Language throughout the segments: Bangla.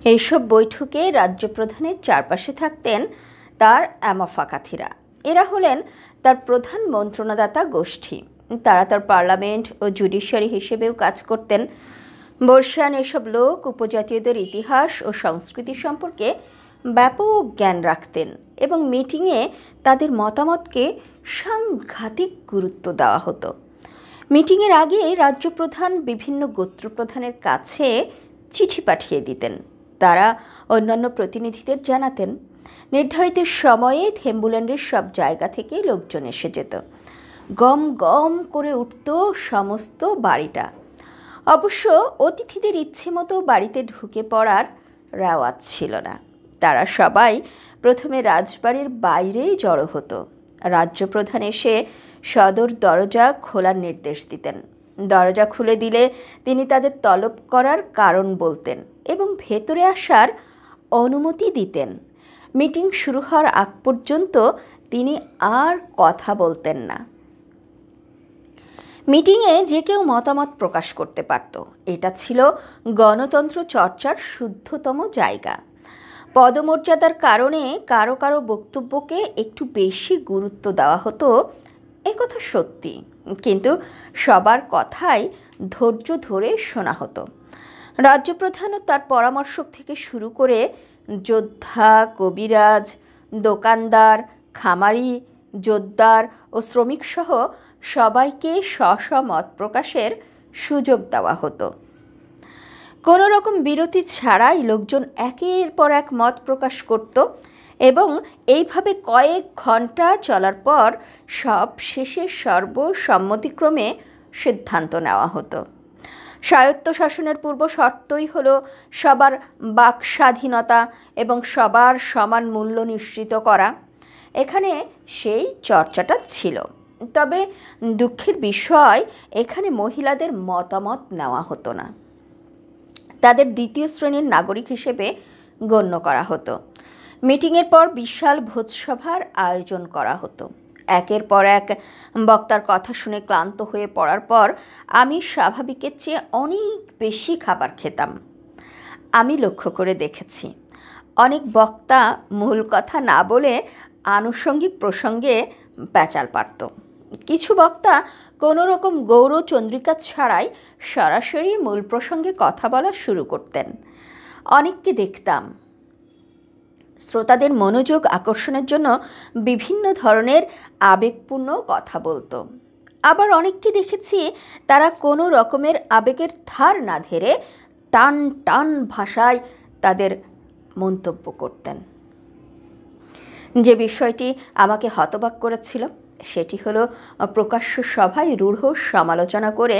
এইসব বৈঠকে রাজ্য প্রধানের চারপাশে থাকতেন তার অ্যামাফাকাথিরা। এরা হলেন তার প্রধান মন্ত্রণাদাতা গোষ্ঠী। তারা তার পার্লামেন্ট ও জুডিশিয়ারি হিসেবেও কাজ করতেন। বর্ষিয়ান এসব লোক উপজাতীয়দের ইতিহাস ও সংস্কৃতি সম্পর্কে ব্যাপক জ্ঞান রাখতেন এবং মিটিংয়ে তাদের মতামতকে সাংঘাতিক গুরুত্ব দেওয়া হতো। মিটিংয়ের আগে রাজ্যপ্রধান বিভিন্ন গোত্রপ্রধানের কাছে চিঠি পাঠিয়ে দিতেন। তারা অন্যান্য প্রতিনিধিদের জানাতেন। নির্ধারিত সময়ে থেম্বুল্যান্ডের সব জায়গা থেকে লোকজন এসে যেত। গম গম করে উঠত সমস্ত বাড়িটা। অবশ্য অতিথিদের ইচ্ছে মতো বাড়িতে ঢুকে পড়ার রেওয়াজ ছিল না। তারা সবাই প্রথমে রাজবাড়ির বাইরেই জড়ো হতো। রাজ্যপ্রধান এসে সদর দরজা খোলার নির্দেশ দিতেন। দরজা খুলে দিলে তিনি তাদের তলব করার কারণ বলতেন এবং ভেতরে আসার অনুমতি দিতেন। মিটিং শুরু হওয়ার আগ পর্যন্ত তিনি আর কথা বলতেন না। মিটিংয়ে যে কেউ মতামত প্রকাশ করতে পারত। এটা ছিল গণতন্ত্র চর্চার শুদ্ধতম জায়গা। পদমর্যাদার কারণে কারো কারো বক্তব্যকে একটু বেশি গুরুত্ব দেওয়া হতো, একথা সত্যি, কিন্তু সবার কথাই ধৈর্য ধরে শোনা হতো। রাজ্যপ্রধান ও তার পরামর্শক থেকে শুরু করে যোদ্ধা, কবিরাজ, দোকানদার, খামারি, জোদ্দার ও শ্রমিকসহ সবাইকে স্ব মত প্রকাশের সুযোগ দেওয়া হতো। কোনো রকম বিরতি ছাড়াই লোকজন একের পর এক মত প্রকাশ করত এবং এইভাবে কয়েক ঘন্টা চলার পর সব শেষে সর্বসম্মতিক্রমে সিদ্ধান্ত নেওয়া হতো। স্বায়ত্তশাসনের পূর্ব শর্তই হলো সবার বাক স্বাধীনতা এবং সবার সমান মূল্য নিশ্চিত করা। এখানে সেই চর্চাটা ছিল। তবে দুঃখের বিষয়, এখানে মহিলাদের মতামত নেওয়া হতো না। তাদের দ্বিতীয় শ্রেণীর নাগরিক হিসেবে গণ্য করা হতো। মিটিংয়ের পর বিশাল ভোজসভার আয়োজন করা হতো। একের পর এক বক্তার কথা শুনে ক্লান্ত হয়ে পড়ার পর আমি স্বাভাবিকের চেয়ে অনেক বেশি খাবার খেতাম। আমি লক্ষ্য করে দেখেছি, অনেক বক্তা মূল কথা না বলে আনুষঙ্গিক প্রসঙ্গে প্যাচাল পারত। কিছু বক্তা কোনো রকম গৌরচন্দ্রিকা ছাড়াই সরাসরি মূল প্রসঙ্গে কথা বলা শুরু করতেন। অনেককে দেখতাম শ্রোতাদের মনোযোগ আকর্ষণের জন্য বিভিন্ন ধরনের আবেগপূর্ণ কথা বলতো। আবার অনেককে দেখেছি তারা কোনো রকমের আবেগের ধার না ধরে টান টান ভাষায় তাদের মন্তব্য করতেন। যে বিষয়টি আমাকে হতবাক করেছিল সেটি হলো প্রকাশ্য সভায় রূঢ় সমালোচনা করে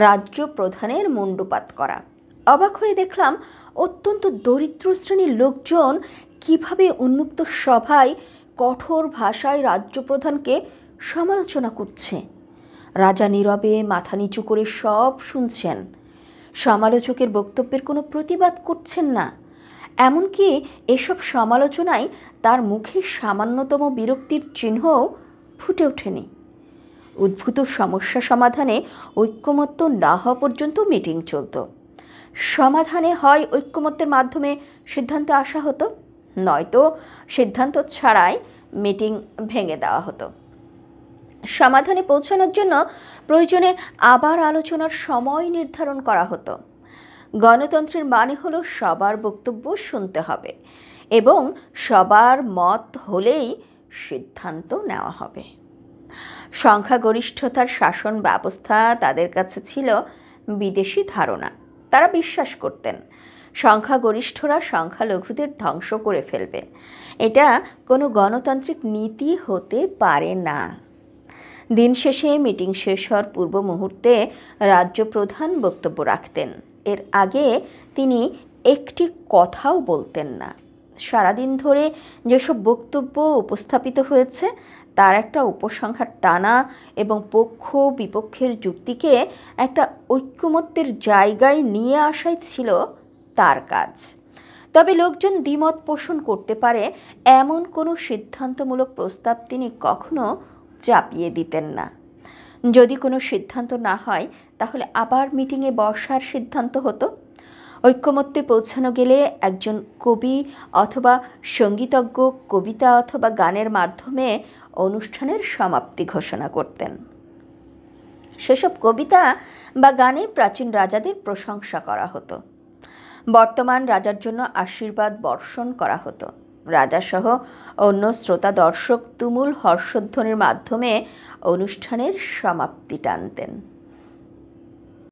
রাজ্য প্রধানের মুণ্ডুপাত করা। অবাক হয়ে দেখলাম অত্যন্ত দরিদ্র শ্রেণীর লোকজন কিভাবে উন্মুক্ত সভায় কঠোর ভাষায় রাজ্যপ্রধানকে সমালোচনা করছে। রাজা নীরবে মাথা নিচু করে সব শুনছেন। সমালোচকের বক্তব্যের কোনো প্রতিবাদ করছেন না। এমনকি এসব সমালোচনায় তার মুখে সামান্যতম বিরক্তির চিহ্নও ফুটে ওঠেনি। উদ্ভূত সমস্যা সমাধানে ঐক্যমত্য না হওয়া পর্যন্ত মিটিং চলত। সমাধানে হয় ঐক্যমত্যের মাধ্যমে সিদ্ধান্তে আসা হতো, নয়তো সিদ্ধান্ত ছাড়াই মিটিং ভেঙে দেওয়া হতো। সমাধানে পৌঁছানোর জন্য প্রয়োজনে আবার আলোচনার সময় নির্ধারণ করা হতো। গণতন্ত্রের মানে হলো সবার বক্তব্য শুনতে হবে এবং সবার মত হলেই সিদ্ধান্ত নেওয়া হবে। সংখ্যাগরিষ্ঠতার শাসন ব্যবস্থা তাদের কাছে ছিল বিদেশি ধারণা। তারা বিশ্বাস করতেন সংখ্যাগরিষ্ঠরা সংখ্যালঘুদের ধ্বংস করে ফেলবে। এটা কোনো গণতান্ত্রিক নীতি হতে পারে না। দিন শেষে মিটিং শেষ হওয়ার পূর্ব মুহূর্তে রাজ্যপ্রধান বক্তব্য রাখতেন। এর আগে তিনি একটি কথাও বলতেন না। সারাদিন ধরে যেসব বক্তব্য উপস্থাপিত হয়েছে তার একটা উপসংহার টানা এবং পক্ষ বিপক্ষের যুক্তিকে একটা ঐক্যমত্যের জায়গায় নিয়ে আসাই ছিল তার কাজ। তবে লোকজন দ্বিমত পোষণ করতে পারে এমন কোনো সিদ্ধান্তমূলক প্রস্তাব তিনি কখনো চাপিয়ে দিতেন না। যদি কোনো সিদ্ধান্ত না হয় তাহলে আবার মিটিংয়ে বসার সিদ্ধান্ত হতো। ঐকমত্যে পৌঁছানো গেলে একজন কবি অথবা সঙ্গীতজ্ঞ কবিতা অথবা গানের মাধ্যমে অনুষ্ঠানের সমাপ্তি ঘোষণা করতেন। সেসব কবিতা বা গানে প্রাচীন রাজাদের প্রশংসা করা হতো। বর্তমান রাজার জন্য আশীর্বাদ বর্ষণ করা হতো। রাজাসহ অন্য শ্রোতা দর্শক তুমুল হর্ষধ্বনির মাধ্যমে অনুষ্ঠানের সমাপ্তি টানতেন।